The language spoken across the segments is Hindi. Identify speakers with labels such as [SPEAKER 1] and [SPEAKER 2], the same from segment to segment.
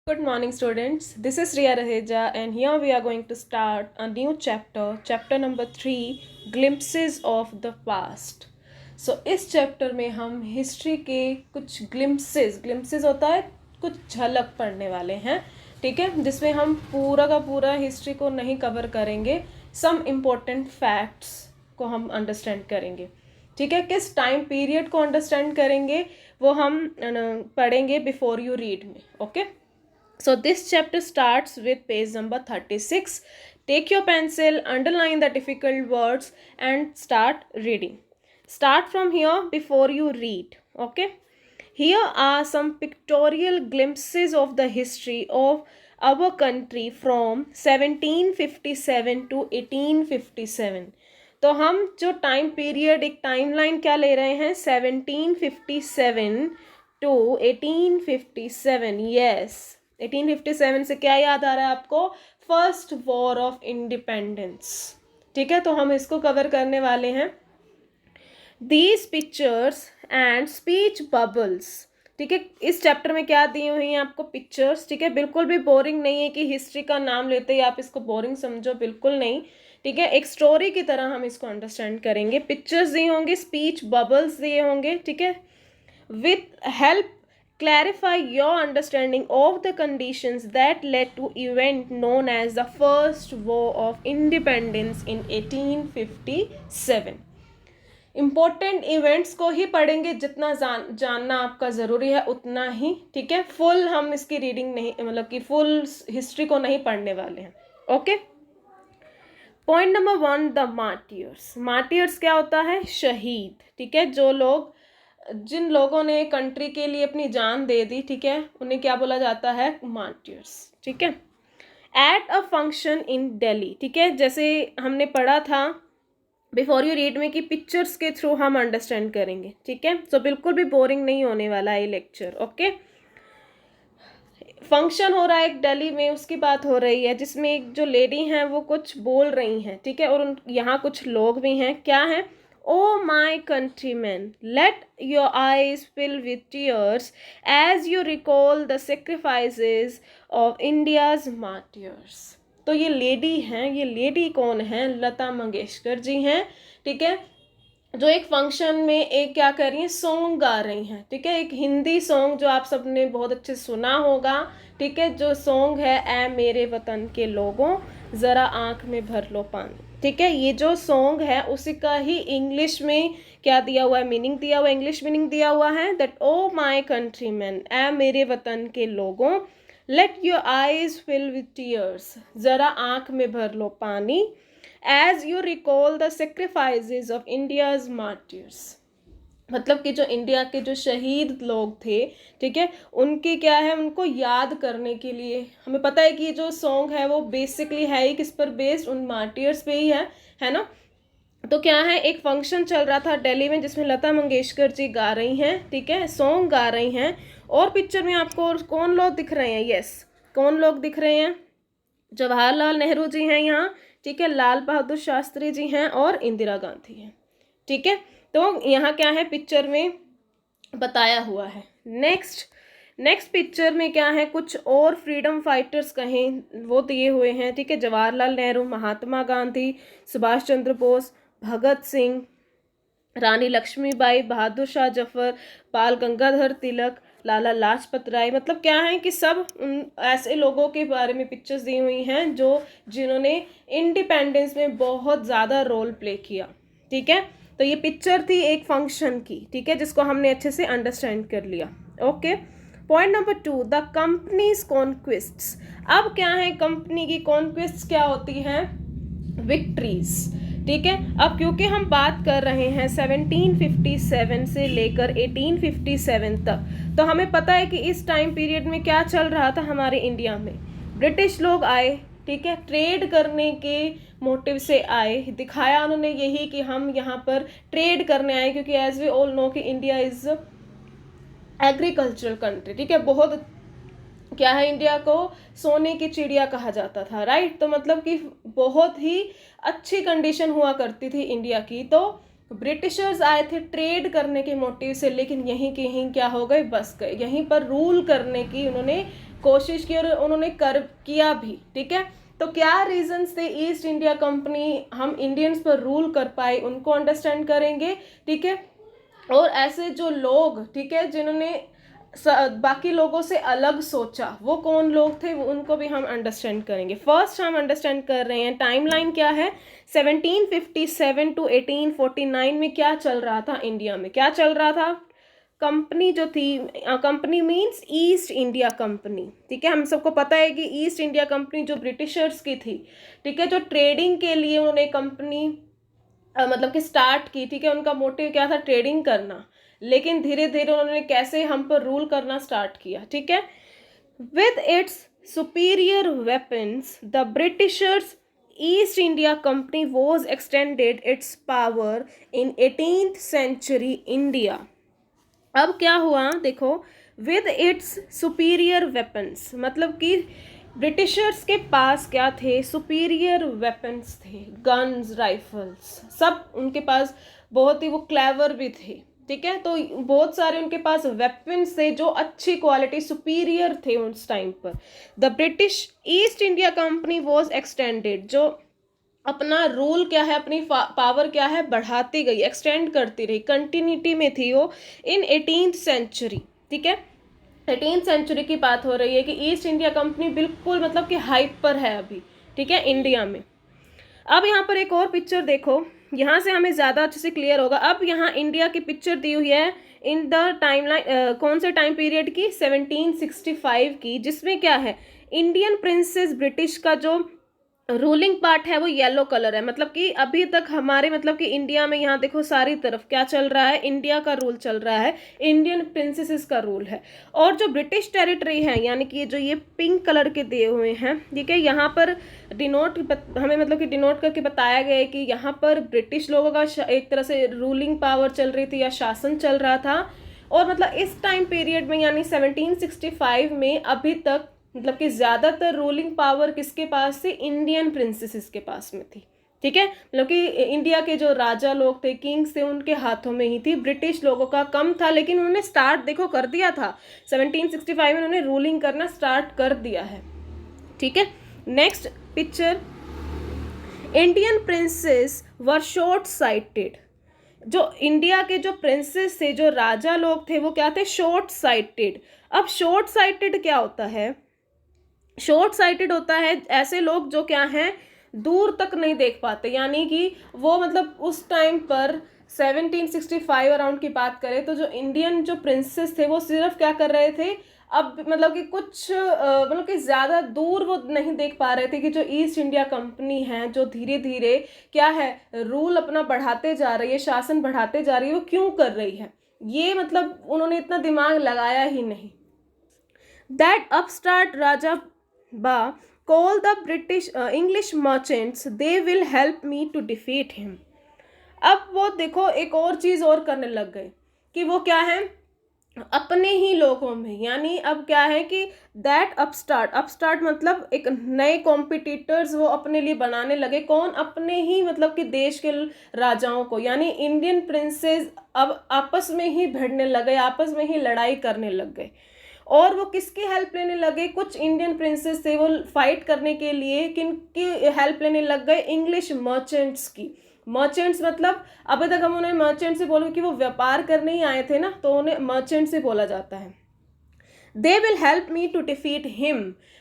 [SPEAKER 1] Good morning, students. This is Riya Raheja, and here we are going to start a new chapter number 3, Glimpses of the Past. So, इस चैप्टर में हम हिस्ट्री के कुछ ग्लिम्पसेस होता है कुछ झलक पढ़ने वाले हैं, ठीक है, जिसमें हम पूरा का पूरा हिस्ट्री को नहीं कवर करेंगे, सम इम्पोर्टेंट फैक्ट्स को हम अंडरस्टैंड करेंगे, ठीक है। किस टाइम पीरियड को अंडरस्टैंड करेंगे वो हम पढ़ेंगे बिफोर यू रीड में, okay. So this chapter starts with page number 36. Take your pencil, underline the difficult words and start reading. Start from here before you read, okay? Here are some pictorial glimpses of the history of our country from 1757 to 1857. तो हम जो टाइम पीरियड एक टाइमलाइन क्या ले रहे हैं 1757 to 1857. यस 1857 से क्या याद आ रहा है आपको? फर्स्ट वॉर ऑफ इंडिपेंडेंस, ठीक है। तो हम इसको कवर करने वाले हैं। These pictures and speech bubbles, ठीक है। इस चैप्टर में क्या दी हुई हैं आपको? पिक्चर्स, ठीक है। बिल्कुल भी बोरिंग नहीं है कि हिस्ट्री का नाम लेते ही आप इसको बोरिंग समझो, बिल्कुल नहीं, ठीक है। एक स्टोरी की तरह हम इसको अंडरस्टैंड करेंगे। पिक्चर्स दी होंगी, स्पीच बबल्स दिए होंगे, ठीक है। With help clarify your understanding of the conditions that led to event known as the first war of independence in 1857. Important events को ही पढ़ेंगे, जितना जानना आपका ज़रूरी है उतना ही, ठीक है। फुल हम इसकी रीडिंग नहीं, मतलब कि फुल हिस्ट्री को नहीं पढ़ने वाले हैं, okay. Point number 1, the martyrs. Martyrs क्या होता है? शहीद, ठीक है। जिन लोगों ने कंट्री के लिए अपनी जान दे दी, ठीक है, उन्हें क्या बोला जाता है? मार्टियर्स, ठीक है। At a function in Delhi, ठीक है, जैसे हमने पढ़ा था बिफोर यू रीड में कि पिक्चर्स के थ्रू हम अंडरस्टैंड करेंगे, ठीक है। सो बिल्कुल भी बोरिंग नहीं होने वाला है लेक्चर, ओके। फंक्शन हो रहा है एक दिल्ली में, उसकी बात हो रही है जिसमें एक जो लेडी हैं वो कुछ बोल रही हैं, ठीक है, और यहाँ कुछ लोग भी हैं। क्या है? Oh my countrymen, let your eyes fill with tears as you recall the sacrifices of India's martyrs. तो ये लेडी हैं, ये लेडी कौन है? लता मंगेशकर जी हैं, ठीक है, जो एक फंक्शन में एक क्या कर रही हैं? सॉन्ग गा रही हैं, ठीक है। एक हिंदी सॉन्ग जो आप सबने बहुत अच्छे सुना होगा, ठीक है, जो सॉन्ग है ऐ मेरे वतन के लोगों ज़रा आँख में भर लो पानी, ठीक है। ये जो सॉन्ग है उसी का ही इंग्लिश में क्या दिया हुआ है? मीनिंग दिया हुआ है, इंग्लिश मीनिंग दिया हुआ है that O my country man, ऐ मेरे वतन के लोगों, let your eyes fill with tears, ज़रा आँख में भर लो पानी, as you recall the sacrifices of India's martyrs. मतलब कि जो इंडिया के जो शहीद लोग थे, ठीक है, उनकी क्या है, उनको याद करने के लिए। हमें पता है कि ये जो सॉन्ग है वो बेसिकली है ही किस पर बेस्ड? उन मार्टियर्स पे ही है ना। तो क्या है, एक फंक्शन चल रहा था दिल्ली में जिसमें लता मंगेशकर जी गा रही हैं, ठीक है, सॉन्ग गा रही हैं। और पिक्चर में आपको कौन लोग दिख रहे हैं? यस, कौन लोग दिख रहे हैं? जवाहरलाल नेहरू जी हैं यहाँ, ठीक है, लाल बहादुर शास्त्री जी हैं और इंदिरा गांधी हैं, ठीक है। तो यहाँ क्या है पिक्चर में बताया हुआ है। नेक्स्ट पिक्चर में क्या है, कुछ और फ्रीडम फाइटर्स कहें वो दिए हुए हैं, ठीक है। जवाहरलाल नेहरू, महात्मा गांधी, सुभाष चंद्र बोस, भगत सिंह, रानी लक्ष्मीबाई, बहादुर शाह जफर, बाल गंगाधर तिलक, लाला लाजपत राय। मतलब क्या है कि सब उन ऐसे लोगों के बारे में पिक्चर्स दी हुई हैं जिन्होंने इंडिपेंडेंस में बहुत ज़्यादा रोल प्ले किया, ठीक है। तो ये पिक्चर थी एक फंक्शन की, ठीक है, जिसको हमने अच्छे से अंडरस्टैंड कर लिया, okay. Point number 2, the companies conquests. अब क्या है, कंपनी की कॉन्क्वेस्ट क्या होती हैं? विक्ट्रीज, ठीक है। अब क्योंकि हम बात कर रहे हैं 1757 से लेकर 1857 तक, तो हमें पता है कि इस टाइम पीरियड में क्या चल रहा था हमारे इंडिया में। ब्रिटिश लोग आए, ठीक है, ट्रेड करने के मोटिव से आए। दिखाया उन्होंने यही कि हम यहाँ पर ट्रेड करने आए, क्योंकि एज वी ऑल नो कि इंडिया इज़ एग्रीकल्चरल कंट्री, ठीक है। बहुत क्या है, इंडिया को सोने की चिड़िया कहा जाता था, राइट। तो मतलब कि बहुत ही अच्छी कंडीशन हुआ करती थी इंडिया की। तो ब्रिटिशर्स आए थे ट्रेड करने के मोटिव से, लेकिन यहीं के यहीं क्या हो गए, बस गए। यहीं पर रूल करने की उन्होंने कोशिश की और उन्होंने किया भी, ठीक है। तो क्या रीजंस थे ईस्ट इंडिया कंपनी हम इंडियंस पर रूल कर पाए, उनको अंडरस्टैंड करेंगे, ठीक है। और ऐसे जो लोग, ठीक है, जिन्होंने बाकी लोगों से अलग सोचा, वो कौन लोग थे, वो उनको भी हम अंडरस्टैंड करेंगे। फर्स्ट हम अंडरस्टैंड कर रहे हैं टाइमलाइन क्या है। 1757 टू 1849 में क्या चल रहा था इंडिया में, क्या चल रहा था। कंपनी जो थी, company means east India company, ठीक है। हम सबको पता है कि ईस्ट इंडिया कंपनी जो ब्रिटिशर्स की थी, ठीक है, जो ट्रेडिंग के लिए उन्होंने कंपनी मतलब कि स्टार्ट की, ठीक है। उनका मोटिव क्या था, ट्रेडिंग करना, लेकिन धीरे धीरे उन्होंने कैसे हम पर रूल करना स्टार्ट किया, ठीक है। With its superior weapons the Britishers East India Company was extended its power in 18th century India. अब क्या हुआ देखो, विद इट्स सुपीरियर वेपन्स मतलब कि ब्रिटिशर्स के पास क्या थे, सुपीरियर वेपन्स थे, गन्स, राइफल्स, सब उनके पास बहुत ही वो क्लेवर भी थे, ठीक है। तो बहुत सारे उनके पास वेपन्स थे जो अच्छी क्वालिटी, सुपीरियर थे उस टाइम पर। The British east India Company was extended, जो अपना रूल क्या है, अपनी पावर क्या है, बढ़ाती गई, एक्सटेंड करती रही, कंटिन्यूटी में थी वो इन 18th सेंचुरी, ठीक है। 18th सेंचुरी की बात हो रही है कि ईस्ट इंडिया कंपनी बिल्कुल मतलब कि हाइप पर है अभी, ठीक है, इंडिया में। अब यहाँ पर एक और पिक्चर देखो, यहाँ से हमें ज़्यादा अच्छे से क्लियर होगा। अब यहाँ इंडिया की पिक्चर दी हुई है इन द टाइमलाइन, कौन से टाइम पीरियड की, 1765 की, जिसमें क्या है, इंडियन प्रिंसेस ब्रिटिश का जो रूलिंग पार्ट है वो येलो कलर है। मतलब कि अभी तक हमारे मतलब कि इंडिया में यहाँ देखो सारी तरफ क्या चल रहा है, इंडिया का रूल चल रहा है, इंडियन प्रिंसेसेस का रूल है। और जो ब्रिटिश टेरिटरी है, यानी कि जो ये पिंक कलर के दिए हुए हैं, ठीक है, यहाँ पर हमें मतलब कि डिनोट करके बताया गया है कि यहाँ पर ब्रिटिश लोगों का एक तरह से रूलिंग पावर चल रही थी या शासन चल रहा था। और मतलब इस टाइम पीरियड में यानी 1765 में अभी तक मतलब कि ज़्यादातर रूलिंग पावर किसके पास थी, इंडियन प्रिंसेसेस के पास में थी, ठीक है। मतलब कि इंडिया के जो राजा लोग थे, किंग्स थे, उनके हाथों में ही थी। ब्रिटिश लोगों का कम था, लेकिन उन्होंने स्टार्ट देखो कर दिया था 1765 में, उन्होंने रूलिंग करना स्टार्ट कर दिया है, ठीक है। नेक्स्ट पिक्चर, इंडियन प्रिंसेस वर शॉर्ट साइटेड। जो इंडिया के जो प्रिंसेस थे, जो राजा लोग थे, वो क्या थे, शॉर्ट साइटेड। अब शॉर्ट साइटेड क्या होता है, शॉर्ट साइटेड होता है ऐसे लोग जो क्या हैं, दूर तक नहीं देख पाते, यानी कि वो मतलब उस टाइम पर 1765 अराउंड की बात करें तो जो इंडियन जो प्रिंसेस थे वो सिर्फ क्या कर रहे थे, अब मतलब कि कुछ मतलब कि ज़्यादा दूर वो नहीं देख पा रहे थे कि जो ईस्ट इंडिया कंपनी है जो धीरे धीरे क्या है, रूल अपना बढ़ाते जा रही है, शासन बढ़ाते जा रही है, वो क्यों कर रही है, ये मतलब उन्होंने इतना दिमाग लगाया ही नहीं। दैट अपस्टार्ट राजा बा call the British English merchants, they will help me to defeat him। अब वो देखो एक और चीज़ और करने लग गए कि वो क्या है, अपने ही लोगों में, यानी अब क्या है कि दैट अपस्टार्ट मतलब एक नए कॉम्पिटिटर्स वो अपने लिए बनाने लगे। कौन, अपने ही मतलब कि देश के राजाओं को, यानी इंडियन प्रिंसेस अब आपस में ही भिड़ने लगे, आपस में ही लड़ाई करने लग गए। और वो किसकी हेल्प लेने लगे, कुछ इंडियन प्रिंसेस थे वो फाइट करने के लिए किनकी हेल्प लेने लग गए, इंग्लिश मर्चेंट्स की। मर्चेंट्स मतलब अभी तक हम उन्हें मर्चेंट से बोलोगे कि वो व्यापार करने ही आए थे ना, तो उन्हें मर्चेंट से बोला जाता है। They will help me to defeat him,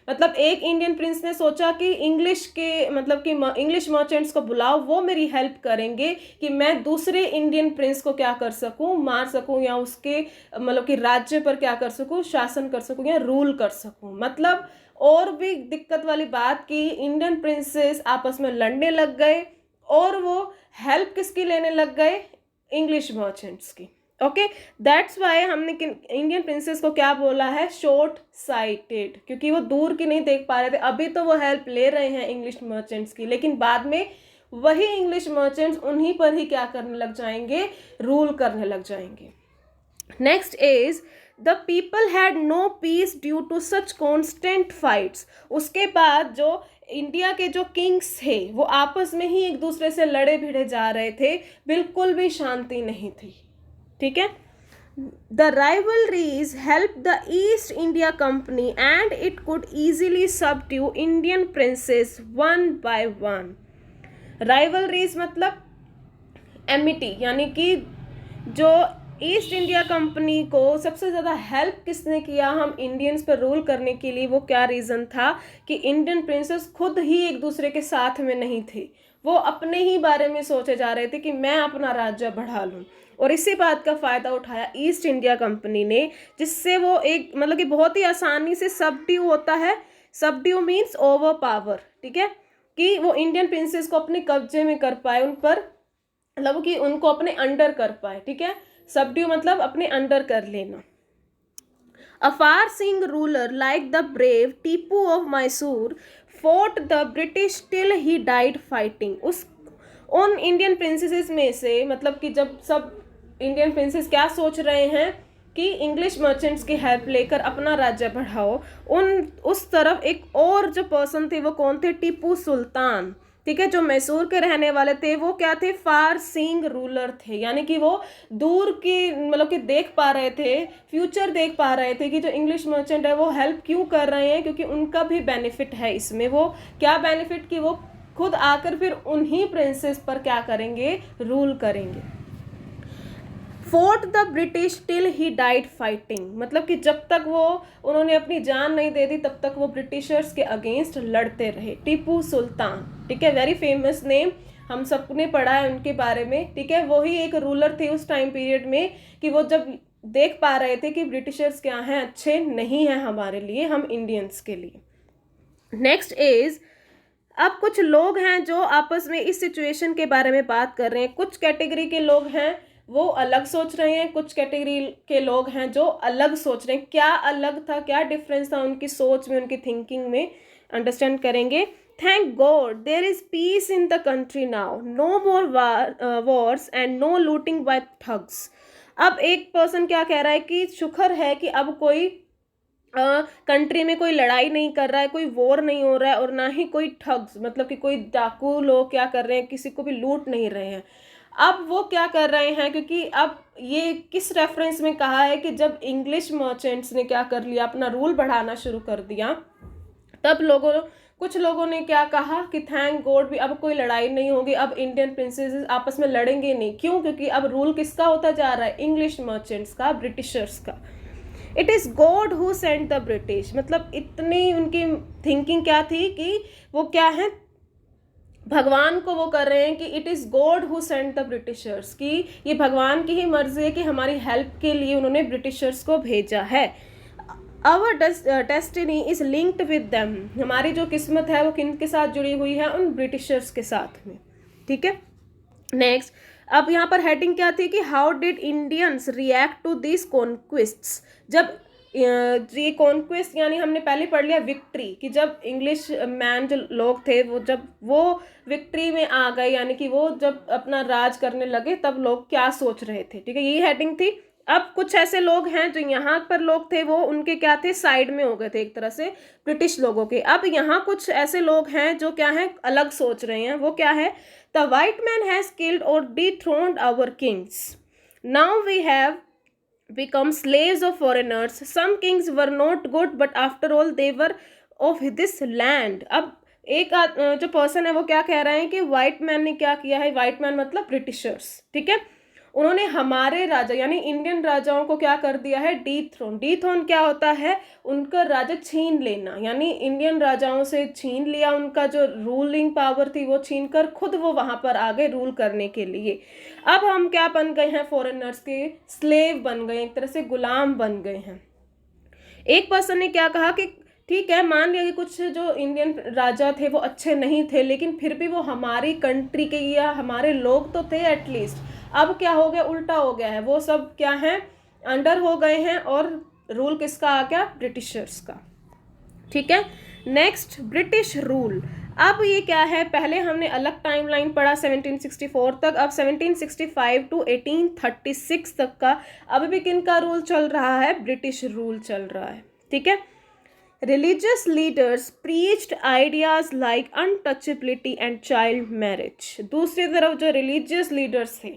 [SPEAKER 1] मतलब एक इंडियन प्रिंस ने सोचा कि इंग्लिश के मतलब कि इंग्लिश मर्चेंट्स को बुलाओ, वो मेरी हेल्प करेंगे कि मैं दूसरे इंडियन प्रिंस को क्या कर सकूं, मार सकूं, या उसके मतलब कि राज्य पर क्या कर सकूं, शासन कर सकूं या रूल कर सकूं। मतलब और भी दिक्कत वाली बात कि इंडियन प्रिंसेस आपस में लड़ने लग गए और वो हेल्प किसकी लेने लग गए, इंग्लिश मर्चेंट्स की। ओके, दैट्स वाई हमने इंडियन प्रिंसेस को क्या बोला है, शॉर्ट साइटेड, क्योंकि वो दूर की नहीं देख पा रहे थे। अभी तो वो हेल्प ले रहे हैं इंग्लिश मर्चेंट्स की, लेकिन बाद में वही इंग्लिश मर्चेंट्स उन्हीं पर ही क्या करने लग जाएंगे, रूल करने लग जाएंगे। Next is the people had no peace due to such constant fights. उसके बाद जो इंडिया के जो किंग्स थे वो आपस में ही एक दूसरे से लड़े भिड़े जा रहे थे, बिल्कुल भी शांति नहीं थी, ठीक है। The rivalries helped the East India Company and it could easily subdue Indian princes one by one. Rivalries मतलब एमिटी, यानी कि जो ईस्ट इंडिया कंपनी को सबसे ज़्यादा हेल्प किसने किया हम इंडियंस पर रूल करने के लिए, वो क्या रीज़न था कि इंडियन प्रिंसेस खुद ही एक दूसरे के साथ में नहीं थे, वो अपने ही बारे में सोचे जा रहे थे कि मैं अपना राज्य बढ़ा लूँ, और इसी बात का फ़ायदा उठाया ईस्ट इंडिया कंपनी ने, जिससे वो एक मतलब कि बहुत ही आसानी से सबड्यू होता है, सबड्यू मीन्स ओवर पावर, ठीक है, कि वो इंडियन प्रिंसेस को अपने कब्जे में कर पाए, उन पर मतलब कि उनको अपने अंडर कर पाए, ठीक है, सबड्यू मतलब अपने अंडर कर लेना. A far-seeing ruler like the brave Tipu of Mysore fought the British till he died fighting. उन इंडियन प्रिंसेसेस में से मतलब कि जब सब इंडियन प्रिंसेस क्या सोच रहे हैं कि इंग्लिश मर्चेंट्स की हेल्प लेकर अपना राज्य बढ़ाओ, उस तरफ एक और जो पर्सन थे वो कौन थे, टीपू सुल्तान, ठीक है, जो मैसूर के रहने वाले थे, वो क्या थे, फार सीइंग रूलर थे, यानी कि वो दूर की मतलब कि देख पा रहे थे, फ्यूचर देख पा रहे थे कि जो इंग्लिश मर्चेंट है वो हेल्प क्यों कर रहे हैं, क्योंकि उनका भी बेनिफिट है इसमें. वो क्या बेनिफिट कि वो खुद आकर फिर उन्हीं प्रिंसेस पर क्या करेंगे, रूल करेंगे. Fort the British till he died fighting, मतलब कि जब तक वो उन्होंने अपनी जान नहीं दे दी तब तक वो ब्रिटिशर्स के अगेंस्ट लड़ते रहे. टीपू सुल्तान, ठीक है, वेरी फेमस नेम, हम सबने पढ़ा है उनके बारे में, ठीक है, वही एक रूलर थे उस टाइम पीरियड में कि वो जब देख पा रहे थे कि ब्रिटिशर्स क्या हैं, अच्छे नहीं हैं हमारे लिए, हम इंडियंस के लिए. नेक्स्ट इज, अब कुछ लोग हैं जो आपस में इस सिचुएशन के बारे में बात कर रहे हैं. कुछ कैटेगरी के लोग हैं वो अलग सोच रहे हैं, कुछ कैटेगरी के लोग हैं जो अलग सोच रहे हैं. क्या अलग था, क्या डिफरेंस था उनकी सोच में, उनकी थिंकिंग में, अंडरस्टैंड करेंगे. Thank God there is peace in the country now, no more wars and no looting by thugs. अब एक पर्सन क्या कह रहा है कि शुक्र है कि अब कोई कंट्री में कोई लड़ाई नहीं कर रहा है, कोई वॉर नहीं हो रहा है, और ना ही कोई ठग्स मतलब कि कोई डाकू लोग क्या कर रहे हैं, किसी को भी लूट नहीं रहे हैं. अब वो क्या कर रहे हैं, क्योंकि अब ये किस रेफरेंस में कहा है कि जब इंग्लिश मर्चेंट्स ने क्या कर लिया, अपना रूल बढ़ाना शुरू कर दिया, तब कुछ लोगों ने क्या कहा कि थैंक गॉड भी अब कोई लड़ाई नहीं होगी, अब इंडियन प्रिंसेस आपस में लड़ेंगे नहीं. क्यों, क्योंकि अब रूल किसका होता जा रहा है, इंग्लिश मर्चेंट्स का, ब्रिटिशर्स का. It is God who sent the British, मतलब इतनी उनकी थिंकिंग क्या थी कि वो क्या है, भगवान को वो कर रहे हैं कि it is God who sent the Britishers, कि ये भगवान की ही मर्जी है कि हमारी हेल्प के लिए उन्होंने ब्रिटिशर्स को भेजा है. Our destiny is linked with them, हमारी जो किस्मत है वो किन के साथ जुड़ी हुई है, उन ब्रिटिशर्स के साथ में, ठीक है. नेक्स्ट, अब यहाँ पर हेडिंग क्या थी कि how did Indians react to this conquests. जब ये कॉन्क्वेस्ट यानी हमने पहले पढ़ लिया विक्ट्री, कि जब इंग्लिश मैन जो लोग थे वो जब वो विक्ट्री में आ गए, यानी कि वो जब अपना राज करने लगे, तब लोग क्या सोच रहे थे, ठीक है, यही हेडिंग थी. अब कुछ ऐसे लोग हैं जो यहाँ पर लोग थे वो उनके क्या थे, साइड में हो गए थे एक तरह से ब्रिटिश लोगों के. अब यहाँ कुछ ऐसे लोग हैं जो क्या है, अलग सोच रहे हैं. वो क्या है, the white man has killed और dethroned our kings, now we have become slaves of foreigners. Some kings were not good, but after all they were of this land. अब एक जो पर्सन है वो क्या कह रहे हैं कि वाइट मैन ने क्या किया है, वाइट मैन मतलब ब्रिटिशर्स, ठीक है, उन्होंने हमारे राजा यानी इंडियन राजाओं को क्या कर दिया है, डीथ्रोन. डीथ्रोन क्या होता है, उनका राजा छीन लेना, यानी इंडियन राजाओं से छीन लिया, उनका जो रूलिंग पावर थी वो छीन कर खुद वो वहाँ पर आ गए रूल करने के लिए. अब हम क्या बन गए हैं, फॉरेनर्स के स्लेव बन गए, एक तरह से गुलाम बन गए हैं. एक पर्सन ने क्या कहा कि ठीक है, मान लिया कि कुछ जो इंडियन राजा थे वो अच्छे नहीं थे, लेकिन फिर भी वो हमारी कंट्री के या हमारे लोग तो थे एटलीस्ट. अब क्या हो गया, उल्टा हो गया है, वो सब क्या है, अंडर हो गए हैं, और रूल किसका आ गया, ब्रिटिशर्स का, ठीक है. Next, British rule. अब ये क्या है, पहले हमने अलग टाइमलाइन पढ़ा 1764 तक, अब 1765 टू 1836 तक का अब भी किन का रूल चल रहा है, ब्रिटिश रूल चल रहा है, ठीक है. Religious leaders preached ideas like untouchability and child marriage. दूसरी तरफ जो religious leaders थे,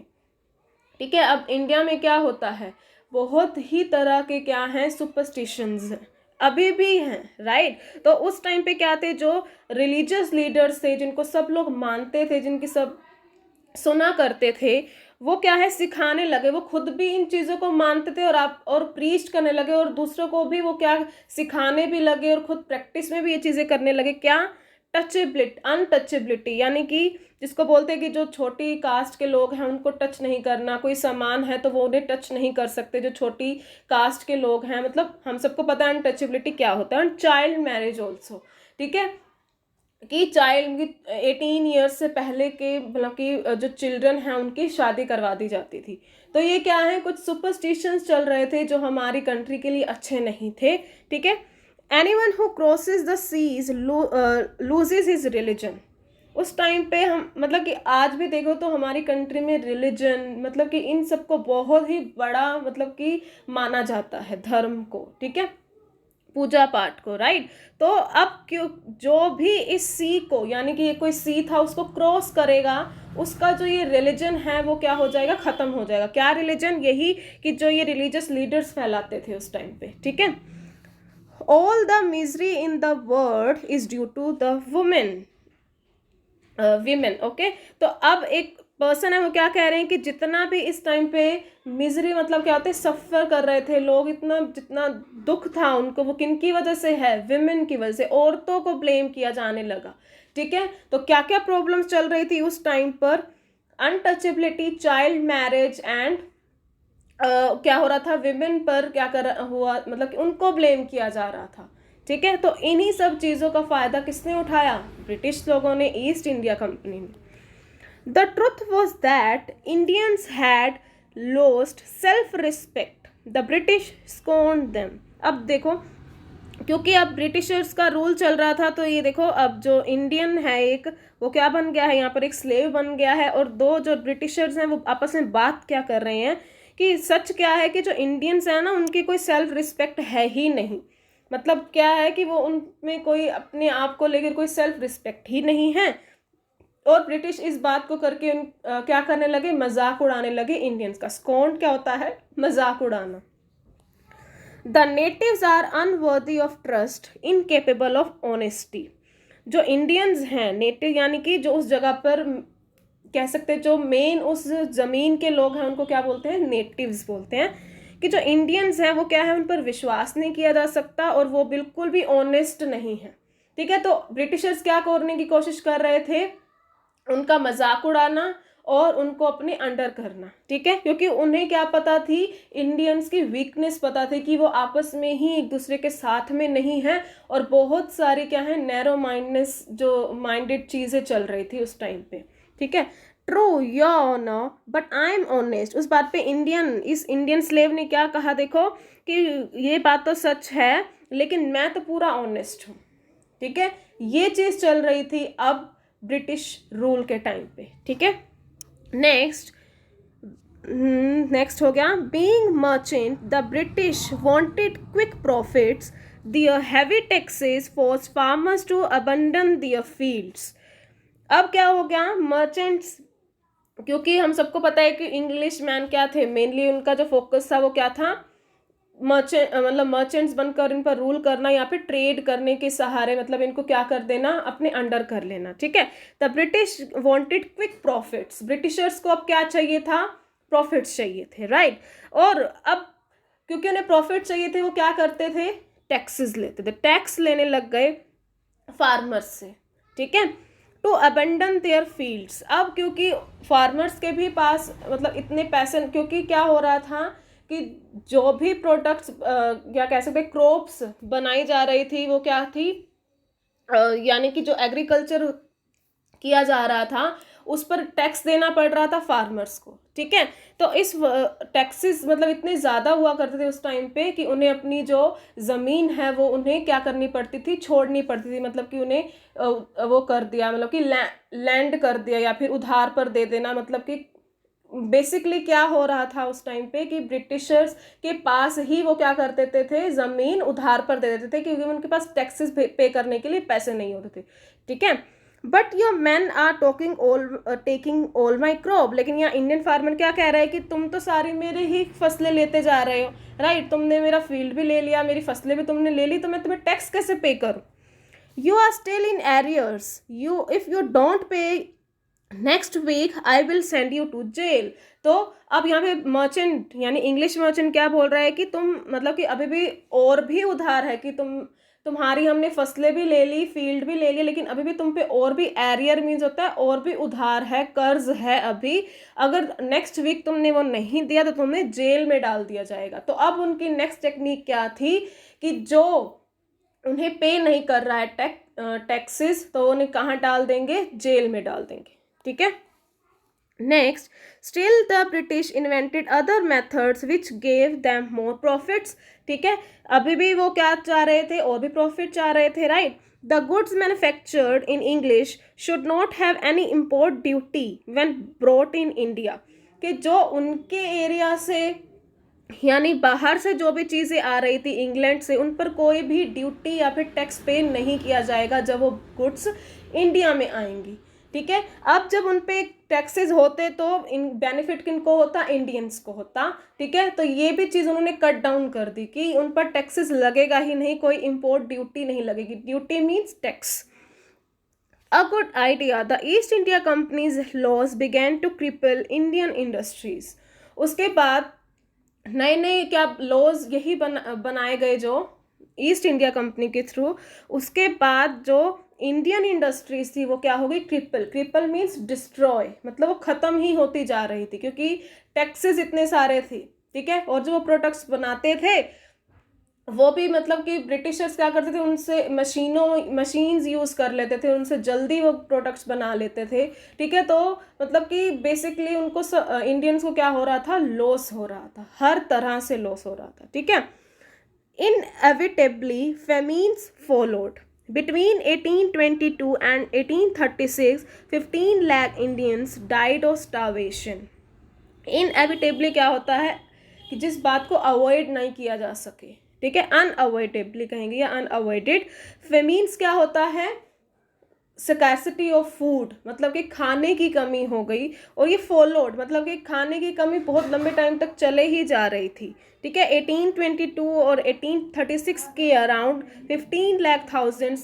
[SPEAKER 1] ठीक है, अब इंडिया में क्या होता है, बहुत ही तरह के क्या हैं, सुपरस्टिशंस हैं, अभी भी हैं, राइट। तो उस टाइम पे क्या थे, जो रिलीजियस लीडर्स थे, जिनको सब लोग मानते थे, जिनकी सब सुना करते थे, वो क्या है, सिखाने लगे, वो खुद भी इन चीज़ों को मानते थे और आप और प्रीच करने लगे, और दूसरों को भी वो क्या सिखाने भी लगे, और खुद प्रैक्टिस में भी ये चीज़ें करने लगे। क्या, टचेबिलिटी, अनटचेबिलिटी, यानी कि जिसको बोलते हैं कि जो छोटी कास्ट के लोग हैं उनको टच नहीं करना, कोई सामान है तो वो उन्हें टच नहीं कर सकते जो छोटी कास्ट के लोग हैं, मतलब हम सबको पता है अनटचेबिलिटी क्या होता है। एंड चाइल्ड मैरिज ऑल्सो, ठीक है, कि चाइल्ड 18 ईयर्स से पहले के मतलब कि जो चिल्ड्रन हैं उनकी शादी करवा दी जाती थी। तो ये क्या है, कुछ सुपरस्टिशंस चल रहे थे जो हमारी कंट्री के लिए अच्छे नहीं थे, ठीक है। Anyone who crosses the seas loses his religion. उस टाइम पे हम मतलब कि आज भी देखो तो हमारी कंट्री में रिलीजन मतलब कि इन सबको बहुत ही बड़ा मतलब कि माना जाता है, धर्म को, ठीक है, पूजा पाठ को, राइट। तो अब क्यों जो भी इस सी को, यानी कि ये कोई सी था, उसको क्रॉस करेगा, उसका जो ये रिलीजन है वो क्या हो जाएगा, खत्म हो जाएगा। क्या रिलीजन, यही कि जो ये रिलीजियस लीडर्स फैलाते थे उस टाइम पे, ठीक है। All the misery in the world is due to the women, women, okay. तो अब एक पर्सन है वो क्या कह रहे हैं कि जितना भी इस टाइम पे मिजरी मतलब क्या होता है, सफ़र कर रहे थे लोग, इतना जितना दुख था उनको, वो किन की वजह से है, विमेन की वजह से, औरतों को ब्लेम किया जाने लगा, ठीक है। तो क्या क्या प्रॉब्लम्स चल रही थी उस टाइम पर, अनटचेबिलिटी, चाइल्ड मैरिज एंड क्या हो रहा था, विमेन पर क्या कर हुआ, मतलब कि उनको ब्लेम किया जा रहा था, ठीक है। तो इन्हीं सब चीज़ों का फ़ायदा किसने उठाया, ब्रिटिश लोगों ने, ईस्ट इंडिया कंपनी ने। The truth was that Indians had lost self respect, the British scorned them. अब देखो, क्योंकि अब ब्रिटिशर्स का रूल चल रहा था, तो ये देखो अब जो इंडियन है एक, वो क्या बन गया है, यहाँ पर एक स्लेव बन गया है, और दो जो ब्रिटिशर्स हैं वो आपस में बात क्या कर रहे हैं कि सच क्या है कि जो इंडियंस हैं ना, उनकी कोई सेल्फ रिस्पेक्ट है ही नहीं। मतलब क्या है कि वो उनमें कोई अपने आप को लेकर कोई सेल्फ रिस्पेक्ट ही नहीं है, और ब्रिटिश इस बात को करके क्या करने लगे, मजाक उड़ाने लगे इंडियंस का। स्कॉन्ड क्या होता है, मजाक उड़ाना। The natives are unworthy of trust, incapable of honesty. जो इंडियंस हैं नेटिव, यानी कि जो उस जगह पर कह सकते हैं, जो मेन उस ज़मीन के लोग हैं उनको क्या बोलते हैं, नेटिव्स बोलते हैं, कि जो इंडियंस हैं वो क्या है, उन पर विश्वास नहीं किया जा सकता, और वो बिल्कुल भी ऑनेस्ट नहीं है, ठीक है। तो ब्रिटिशर्स क्या करने की कोशिश कर रहे थे, उनका मजाक उड़ाना और उनको अपने अंडर करना, ठीक है, क्योंकि उन्हें क्या पता थी, इंडियंस की वीकनेस पता थी कि वो आपस में ही एक दूसरे के साथ में नहीं है, और बहुत सारी क्या है, नैरो माइंडनेस जो माइंडेड चीज़ें चल रही थी उस टाइम पे, ठीक है। True your honour but I am honest. उस बात पे इस इंडियन स्लेव ने क्या कहा, देखो कि ये बात तो सच है लेकिन मैं तो पूरा ऑनेस्ट हूँ, ठीक है। ये चीज़ चल रही थी अब ब्रिटिश रूल के टाइम पे, ठीक है। नेक्स्ट हो गया, being merchant the British wanted quick profits, their heavy taxes force farmers to abandon their fields. अब क्या हो गया, मर्चेंट्स, क्योंकि हम सबको पता है कि इंग्लिश मैन क्या थे, मेनली उनका जो फोकस था वो क्या था, मर्चेंट्स बनकर इन पर रूल करना, या फिर ट्रेड करने के सहारे मतलब इनको क्या कर देना, अपने अंडर कर लेना, ठीक है। The British wanted quick profits, Britishers को अब क्या चाहिए था, प्रॉफिट्स चाहिए थे, राइट। और अब क्योंकि उन्हें प्रॉफिट चाहिए थे, वो क्या करते थे, टैक्सेस लेते थे, टैक्स लेने लग गए फार्मर्स से, ठीक है, टू अबंडन देयर फील्ड्स। अब क्योंकि फार्मर्स के भी पास मतलब इतने पैसे, क्योंकि क्या हो रहा था कि जो भी प्रोडक्ट्स क्या कह सकते क्रॉप्स बनाई जा रही थी वो क्या थी, यानी कि जो एग्रीकल्चर किया जा रहा था उस पर टैक्स देना पड़ रहा था फार्मर्स को, ठीक है। तो इस टैक्सेस मतलब इतने ज़्यादा हुआ करते थे उस टाइम पे कि उन्हें अपनी जो ज़मीन है वो उन्हें क्या करनी पड़ती थी, छोड़नी पड़ती थी, मतलब कि उन्हें वो कर दिया, मतलब कि लैंड कर दिया या फिर उधार पर दे देना। मतलब कि बेसिकली क्या हो रहा था उस टाइम पे कि ब्रिटिशर्स के पास ही वो क्या कर देते थे, ज़मीन उधार पर दे देते थे, क्योंकि उनके पास टैक्सेस पे करने के लिए पैसे नहीं होते थे, ठीक है। But your man are taking all my crop, लेकिन यहाँ इंडियन फार्मर क्या कह रहा है कि तुम तो सारी मेरे ही फसलें लेते जा रहे हो, राइट, तुमने मेरा फील्ड भी ले लिया, मेरी फसलें भी तुमने ले ली, तो मैं तुम्हें टैक्स कैसे पे करूँ? You are still in arrears, you if you don't pay next week I will send you to jail. तो अब यहाँ पे मर्चेंट यानी इंग्लिश मर्चेंट क्या बोल रहा है कि तुम मतलब कि अभी भी और भी उधार है, कि तुम्हारी हमने फसलें भी ले ली, फील्ड भी ले ली, लेकिन अभी भी तुम पे और भी एरियर मीन्स होता है और भी उधार है, कर्ज है अभी। अगर नेक्स्ट वीक तुमने वो नहीं दिया तो तुम्हें जेल में डाल दिया जाएगा। तो अब उनकी नेक्स्ट टेक्निक क्या थी कि जो उन्हें पे नहीं कर रहा है टैक्सेस, तो उन्हें कहाँ डाल देंगे? जेल में डाल देंगे। ठीक है, next, still the British invented other methods which gave them more profits. ठीक है, अभी भी वो क्या चाह रहे थे? और भी प्रॉफिट चाह रहे थे, right. The goods manufactured in English should not have any import duty when brought in India, कि जो उनके एरिया से यानी बाहर से जो भी चीज़ें आ रही थी इंग्लैंड से, उन पर कोई भी ड्यूटी या फिर टैक्स पे नहीं किया जाएगा जब वो गुड्स इंडिया में आएंगी। ठीक है, अब जब उन पे टैक्सेस होते तो इन बेनिफिट किनको होता? इंडियंस को होता। ठीक है, तो ये भी चीज़ उन्होंने कट डाउन कर दी कि उन पर टैक्सेस लगेगा ही नहीं, कोई इम्पोर्ट ड्यूटी नहीं लगेगी। Duty means tax. A good idea. The East India Company's laws began to cripple Indian industries. उसके बाद नए नए क्या लॉज यही बनाए गए जो ईस्ट इंडिया कंपनी के थ्रू। उसके बाद जो इंडियन इंडस्ट्रीज थी वो क्या हो गई? क्रिपल। क्रिपल मीन्स डिस्ट्रॉय, मतलब वो ख़त्म ही होती जा रही थी क्योंकि टैक्सेस इतने सारे थे। ठीक है, और जो वो प्रोडक्ट्स बनाते थे वो भी मतलब कि ब्रिटिशर्स क्या करते थे, उनसे मशीन्स यूज़ कर लेते थे, उनसे जल्दी वो प्रोडक्ट्स बना लेते थे। ठीक है, तो मतलब कि बेसिकली उनको इंडियंस को क्या हो रहा था? लॉस हो रहा था, हर तरह से लॉस हो रहा था। ठीक है, inevitably famines followed. Between 1822 and 1836, 15 lakh Indians died of starvation. Inevitably क्या होता है कि जिस बात को अवॉइड नहीं किया जा सके। ठीक है, अनअवॉइडेबली कहेंगे या अनअवॉइडेड। फेमीन्स क्या होता है? स्कैर्सिटी ऑफ फूड, मतलब कि खाने की कमी हो गई। और ये फॉलोड मतलब कि खाने की कमी बहुत लंबे टाइम तक चले ही जा रही थी। ठीक है, 1822 और 1836 के around 15 lakh thousands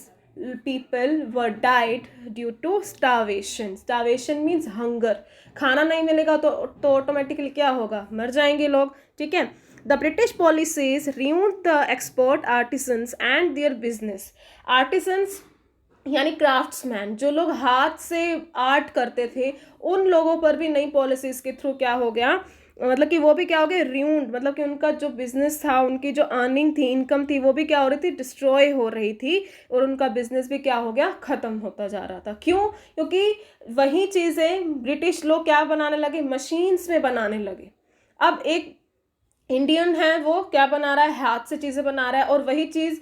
[SPEAKER 1] people were died due to starvation. Starvation means hunger, खाना नहीं मिलेगा तो ऑटोमेटिकली क्या होगा? मर जाएंगे लोग। ठीक है, the British policies ruined the export artisans and their business. Artisans यानी क्राफ्ट्समैन, जो लोग हाथ से आर्ट करते थे, उन लोगों पर भी नई पॉलिसीज़ के थ्रू क्या हो गया? मतलब कि वो भी क्या हो गया? रूइंड, मतलब कि उनका जो बिजनेस था, उनकी जो अर्निंग थी, इनकम थी, वो भी क्या हो रही थी? डिस्ट्रॉय हो रही थी। और उनका बिजनेस भी क्या हो गया? ख़त्म होता जा रहा था। क्यों? क्योंकि वही चीज़ें ब्रिटिश लोग क्या बनाने लगे? मशीन्स में बनाने लगे। अब एक इंडियन है वो क्या बना रहा है? हाथ से चीज़ें बना रहा है, और वही चीज़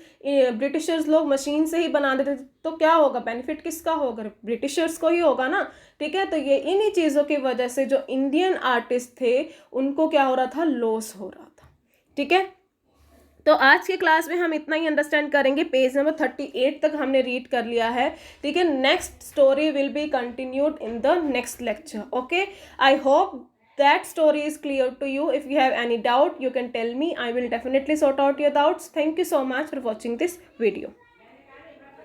[SPEAKER 1] ब्रिटिशर्स लोग मशीन से ही बना देते थे। तो क्या होगा? बेनिफिट किसका होगा? ब्रिटिशर्स को ही होगा ना। ठीक है, तो ये इन्हीं चीज़ों की वजह से जो इंडियन आर्टिस्ट थे उनको क्या हो रहा था? लॉस हो रहा था। ठीक है, तो आज के क्लास में हम इतना ही अंडरस्टैंड करेंगे। पेज नंबर 38 तक हमने रीड कर लिया है। ठीक है, next story will be continued in the next lecture. Okay, I hope that story is clear to you. If you have any doubt, you can tell me. I will definitely sort out your doubts. Thank you so much for watching this video.